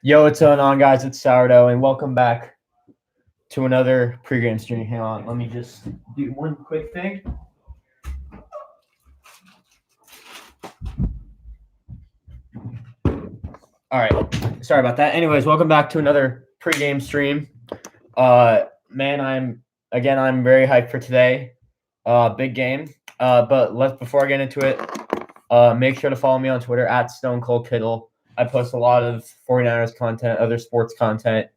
Yo, what's going on, guys? It's Sourdough, and welcome back to another pregame stream. Hang on, let me just do one quick thing. All right, sorry about that. Anyways, welcome back to another pregame stream. Man, I'm very hyped for today. Big game. But before I get into it, make sure to follow me on Twitter at Stone Cold Kittle. I post a lot of 49ers content, other sports content,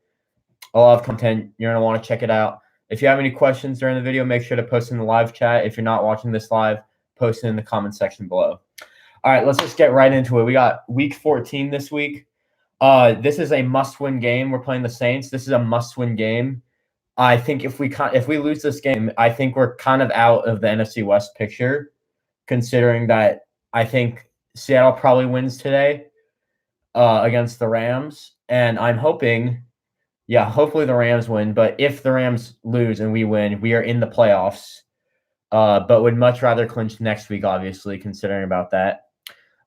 a lot of content. You're going to want to check it out. If you have any questions during the video, make sure to post in the live chat. If you're not watching this live, post it in the comment section below. All right, let's just get right into it. We got week 14 this week. This is a must-win game. We're playing the Saints. This is a must-win game. I think if we lose this game, I think we're kind of out of the NFC West picture, considering that I think Seattle probably wins today against the Rams, and I'm hoping – hopefully the Rams win. But if the Rams lose and we win, we are in the playoffs. But would much rather clinch next week, obviously, considering about that.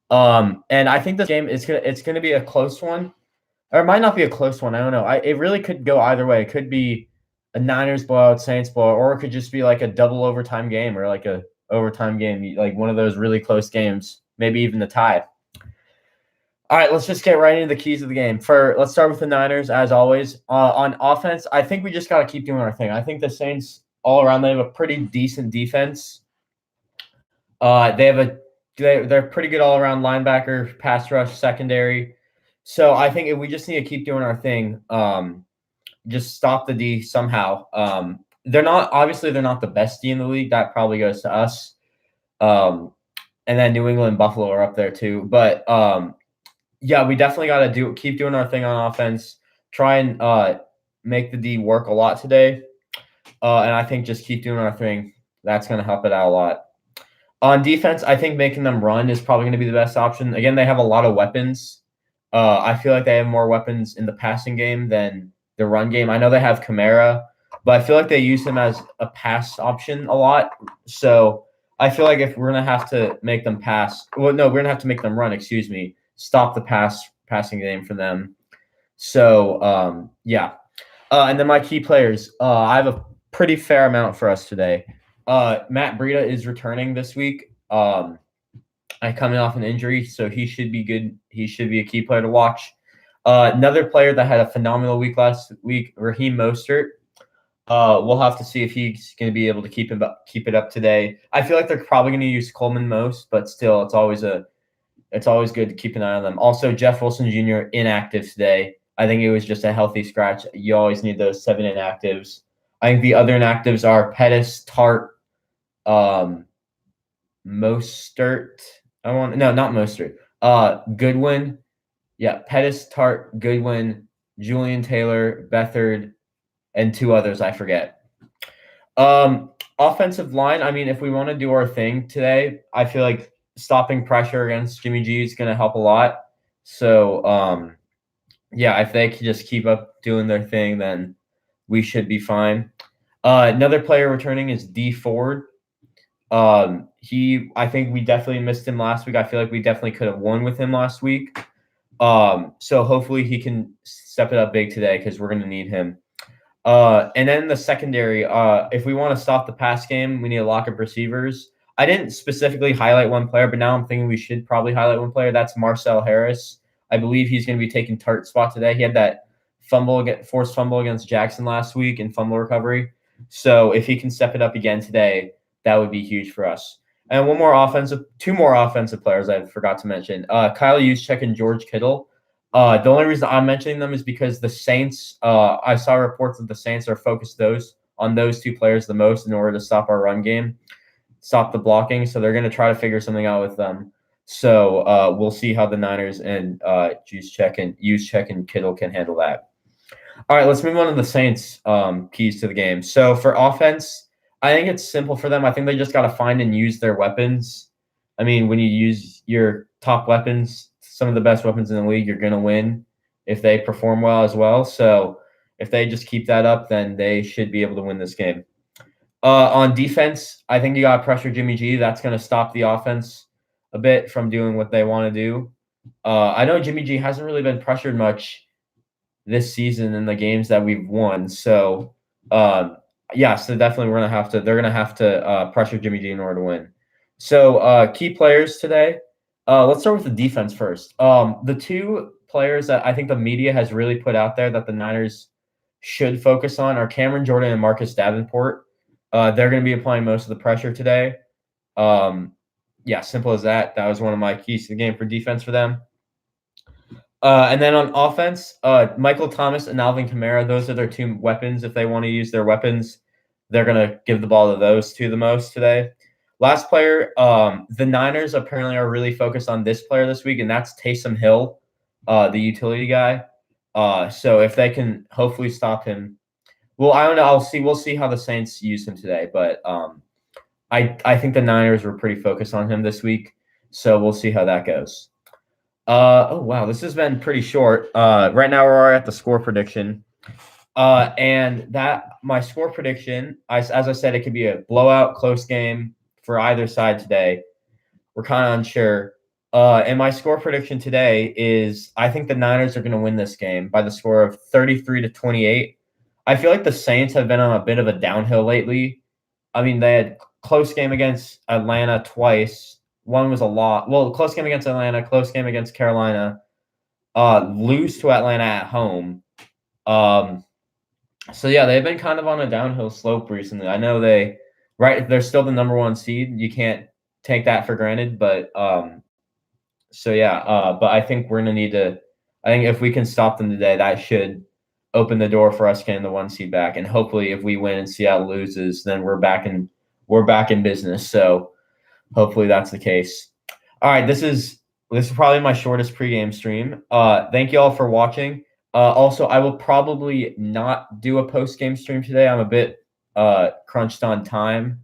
And I think this game it's gonna be a close one, or it might not be a close one. I don't know. It really could go either way. It could be a Niners blowout, Saints blowout, or it could just be like a double overtime game or like a overtime game, like one of those really close games, maybe even the tie. All right, let's just get right into the keys of the game. Let's start with the Niners, as always. On offense, I think we just got to keep doing our thing. I think the Saints, all around, they have a pretty decent defense. They're pretty good all around linebacker, pass rush, secondary. So I think if we just need to keep doing our thing, just stop the D somehow. They're not the best D in the league. That probably goes to us. And then New England and Buffalo are up there too. But we definitely got to keep doing our thing on offense. Try and make the D work a lot today. And I think just keep doing our thing. That's going to help it out a lot. On defense, I think making them run is probably going to be the best option. Again, they have a lot of weapons. I feel like they have more weapons in the passing game than the run game. I know they have Kamara, but I feel like they use him as a pass option a lot. So I feel like if we're going to have to make them pass – we're going to have to make them run, stop the passing game for them. So, and then my key players, I have a pretty fair amount for us today. Matt Breida is returning this week. Coming off an injury, so he should be good. He should be a key player to watch. Another player that had a phenomenal week last week, Raheem Mostert. We'll have to see if he's going to be able to keep it up today. I feel like they're probably going to use Coleman most, but still, it's always good to keep an eye on them. Also, Jeff Wilson Jr. inactive today. I think it was just a healthy scratch. You always need those 7 inactives. I think the other inactives are Pettis, Tart, Mostert. Not Mostert. Goodwin. Yeah, Pettis, Tart, Goodwin, Julian Taylor, Beathard, and 2 others I forget. Offensive line, I mean, if we want to do our thing today, I feel like stopping pressure against Jimmy G is going to help a lot. So, if they can just keep up doing their thing, then we should be fine. Another player returning is D Ford. I think we definitely missed him last week. I feel like we definitely could have won with him last week. So hopefully he can step it up big today because we're going to need him. And then the secondary, if we want to stop the pass game, we need to lock up receivers. I didn't specifically highlight one player, but now I'm thinking we should probably highlight one player. That's Marcel Harris. I believe he's going to be taking Tart's spot today. He had that forced fumble against Jackson last week in fumble recovery. So if he can step it up again today, that would be huge for us. And two more offensive players I forgot to mention. Kyle Juszczyk and George Kittle. The only reason I'm mentioning them is because the Saints, I saw reports that the Saints are focused on those 2 players the most in order to stop our run game, stop the blocking. So they're going to try to figure something out with them. So we'll see how the Niners and Juszczyk and Kittle can handle that. All right, let's move on to the Saints keys to the game. So for offense, I think it's simple for them. I think they just got to find and use their weapons. I mean, when you use your top weapons, some of the best weapons in the league, you're going to win if they perform well as well. So if they just keep that up, then they should be able to win this game. On defense, I think you got to pressure Jimmy G. That's going to stop the offense a bit from doing what they want to do. I know Jimmy G hasn't really been pressured much this season in the games that we've won. So, yeah, so definitely they're gonna have to pressure Jimmy G in order to win. So, key players today. Let's start with the defense first. The two players that I think the media has really put out there that the Niners should focus on are Cameron Jordan and Marcus Davenport. They're going to be applying most of the pressure today. Yeah, simple as that. That was one of my keys to the game for defense for them. And then on offense, Michael Thomas and Alvin Kamara, those are their two weapons. If they want to use their weapons, they're going to give the ball to those two the most today. Last player, the Niners apparently are really focused on this player this week, and that's Taysom Hill, the utility guy. So if they can hopefully stop him, well, I don't know. We'll see how the Saints use him today, but I think the Niners were pretty focused on him this week, so we'll see how that goes. Oh wow, this has been pretty short. Right now we're at the score prediction. And that my score prediction, as I said, it could be a blowout, close game for either side today. We're kind of unsure. And my score prediction today is I think the Niners are going to win this game by the score of 33-28. I feel like the Saints have been on a bit of a downhill lately. I mean, they had close game against Atlanta twice. One was a lot. Well, close game against Atlanta, close game against Carolina. Lose to Atlanta at home. So yeah, they've been kind of on a downhill slope recently. I know they're still the number one seed. You can't take that for granted, but so yeah, but I think we're gonna need to. I think if we can stop them today, that should open the door for us getting the one seed back. And hopefully, if we win and Seattle loses, then we're back in business. So hopefully that's the case. All right, this is probably my shortest pregame stream. Thank you all for watching. Also, I will probably not do a post-game stream today. I'm a bit crunched on time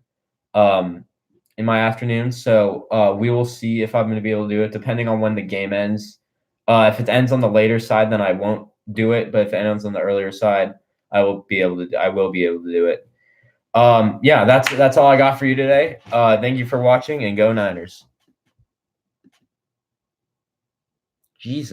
in my afternoon, so we will see if I'm going to be able to do it, depending on when the game ends. If it ends on the later side, then I won't do it. But if it ends on the earlier side, I will be able to do it. Yeah, that's all I got for you today. Thank you for watching, and go Niners. Jesus.